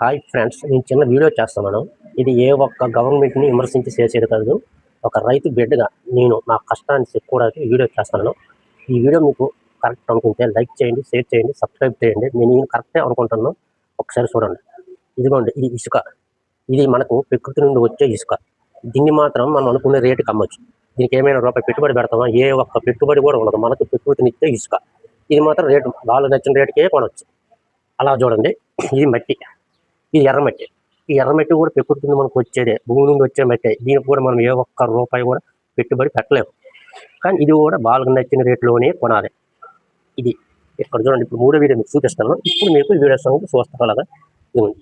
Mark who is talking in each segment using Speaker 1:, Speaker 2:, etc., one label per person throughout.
Speaker 1: Hi friends, నేను చిన్న video చేస్తున్నాను. ఇది ఏ ఒక్క గవర్నమెంట్ని విమర్శించి చేసేది కాదు. ఒక రైతు బిడ్డగా నేను నా కష్టాన్ని చెప్పుకోవడానికి వీడియో చేస్తున్నాను. ఈ వీడియో మీకు కరెక్ట్ అనుకుంటే లైక్ చేయండి, షేర్ చేయండి, సబ్స్క్రైబ్ చేయండి. నేను కరెక్టే అనుకుంటున్నాను. ఒకసారి చూడండి. ఇదిగోండి, ఇది ఇసుక. ఇది మనకు ప్రకృతి నుండి వచ్చే ఇసుక. దీన్ని మాత్రం మనం అనుకునే రేటుకి అమ్మొచ్చు. దీనికి ఏమైనా రూపాయి పెట్టుబడి పెడతామా? ఏ ఒక్క పెట్టుబడి కూడా ఉండదు. మనకు ప్రకృతినిచ్చే ఇసుక. ఇది మాత్రం రేటు వాళ్ళు నచ్చిన రేటుకే కొనవచ్చు. అలా చూడండి, ఇది మట్టి, ఇది ఎర్రమట్టి. ఈ ఎర్రమట్టి కూడా ప్రకృతి నుండి మనకు వచ్చేదే, భూమి నుండి వచ్చే మట్టి. దీనికి కూడా మనం ఏ ఒక్క రూపాయి కూడా పెట్టుబడి పెట్టలేము. కానీ ఇది కూడా వాళ్ళకి నచ్చిన రేట్లోనే కొనాలి. ఇది ఇక్కడ చూడండి. ఇప్పుడు మూడో వీడియో మీకు చూపిస్తాను. ఇప్పుడు మీకు వీడియో చూస్తారు. అలాగా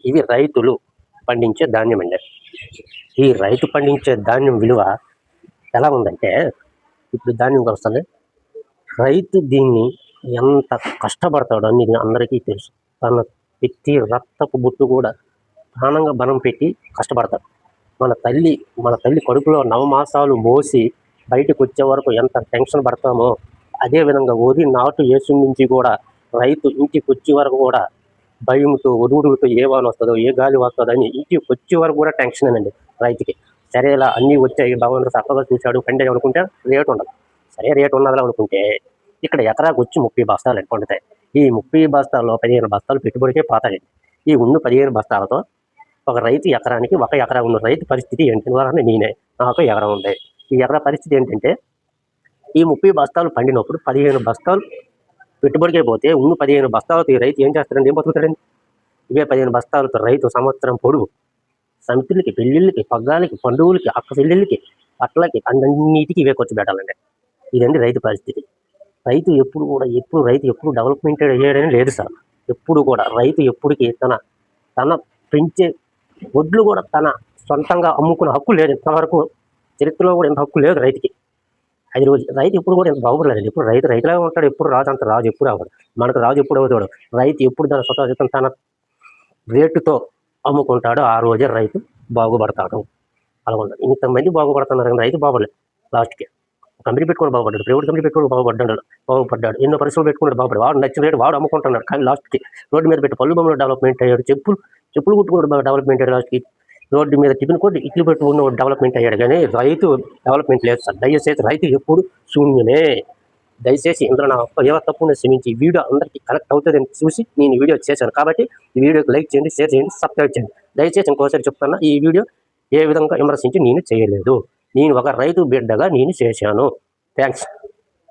Speaker 1: ఇవి రైతులు పండించే ధాన్యం అండి. ఈ రైతు పండించే ధాన్యం విలువ ఎలా ఉందంటే, ఇప్పుడు ధాన్యం వస్తుంది. రైతు దీన్ని ఎంత కష్టపడతాడో అనేది అందరికీ తెలుసు. తన వ్యక్తి రక్తపు బుట్టు కూడా ప్రాణంగా బలం పెట్టి కష్టపడతాడు. మన తల్లి కడుపులో నవమాసాలు మోసి బయటకు వచ్చే వరకు ఎంత టెన్షన్ పడతామో, అదేవిధంగా వరి నాటు వేసి నుంచి కూడా రైతు ఇంటికి వచ్చే వరకు కూడా భయంతో, ఒడుగుడుతో ఏ వాన వస్తుందో, ఏ గాలి వస్తుందో అని ఇంటికి వచ్చే వరకు కూడా టెన్షనేనండి రైతుకి. సరే, ఇలా అన్నీ వచ్చాయి, భగవంతుడు చక్కగా చూశాడు, పండే అనుకుంటే రేటు ఉండదు. సరే, రేటు ఉన్నదా అనుకుంటే ఇక్కడ ఎకరాకు వచ్చి 30 బస్తాలు పండుతాయి. ఈ 30 బస్తాల్లో 15 బస్తాలు పెట్టుబడికే పోతాయండి. ఈ ఉన్న 15 బస్తాలతో ఒక రైతు ఎకరానికి, ఒక ఎకరా ఉన్న రైతు పరిస్థితి ఏంటి? నేనే, నాకు ఎకరం ఉంది. ఈ ఎకరా పరిస్థితి ఏంటంటే, ఈ 30 బస్తాలు పండినప్పుడు 15 బస్తాలు పెట్టుబడికే పోతే ఉన్న 15 బస్తాలతో ఈ రైతు ఏం చేస్తాడండి? ఏం బతుకుతాడండి? ఇవే 15 బస్తాలతో రైతు సంవత్సరం పొడుగు సమితులకి, పెళ్ళిళ్ళకి, పగ్గాలకి, పండుగలకి, అక్క పెళ్ళిళ్ళకి, అట్లకి అన్నిటికీ ఇవే ఖర్చు పెట్టాలండి. ఇదండి రైతు పరిస్థితి. రైతు ఎప్పుడు డెవలప్మెంట్ అయ్యాడని లేదు సార్. ఎప్పుడు కూడా రైతు ఎప్పటికీ తన పెంచే వడ్లు కూడా తన సొంతంగా అమ్ముకునే హక్కు లేదు. ఇంతవరకు చరిత్రలో కూడా ఇంత హక్కు లేదు రైతుకి. అది రోజు రైతు ఎప్పుడు కూడా ఇంత బాగుపడలేదు. ఎప్పుడు రైతులాగా ఉంటాడు. ఎప్పుడు రాజు అంత రాజు ఎప్పుడు అవ్వడు. మనకు రాజు ఎప్పుడు అవుతాడు? రైతు ఎప్పుడు తన స్వతహాసితం తన రేటుతో అమ్ముకుంటాడో ఆ రోజే రైతు బాగుపడతాడు. అలా ఉండదు. ఇంతమంది బాగుపడుతున్నారు కానీ రైతు బాగుపడలేదు. లాస్ట్కి కంపెనీ పెట్టుకుని బాగుపడ్డాడు, ప్రైవేట్ కంపెనీ పెట్టుకుని బాగుపడ్డాడు, ఎన్నో పరిశ్రమలు పెట్టుకుని బాగుపడ్డాడు. వాడు నచ్చిన రేటు వాడు అమ్ముకుంటున్నాడు. కానీ లాస్ట్కి రోడ్డు మీద పెట్టి పళ్ళు బొమ్మలు డెవలప్మెంట్ అయ్యాడు. చెప్పులు కుట్టుకుని డెవలప్మెంట్ అయ్యాడు. లాస్ట్కి రోడ్డు మీద టిఫిన్ కొట్టి ఇట్లు పెట్టుకున్న డెవలప్మెంట్ అయ్యాడు. కానీ రైతు డెవలప్మెంట్ లేదు సార్. దయచేసి రైతు ఎప్పుడు శూన్యమే. దయచేసి ఇందులో నా ఏ తప్పుని శ్రమించి వీడియో అందరికీ కనెక్ట్ అవుతుందని చూసి నేను వీడియో చేశాను. కాబట్టి ఈ వీడియోకి లైక్ చేయండి, షేర్ చేయండి, సబ్స్క్రైబ్ చేయండి. దయచేసి ఇంకోసారి చెప్తున్నా, ఈ వీడియో ఏ విధంగా విమర్శించి నేను చేయలేదు. నేను ఒక రైతు బిడ్డగా నేను చేశాను. థ్యాంక్స్.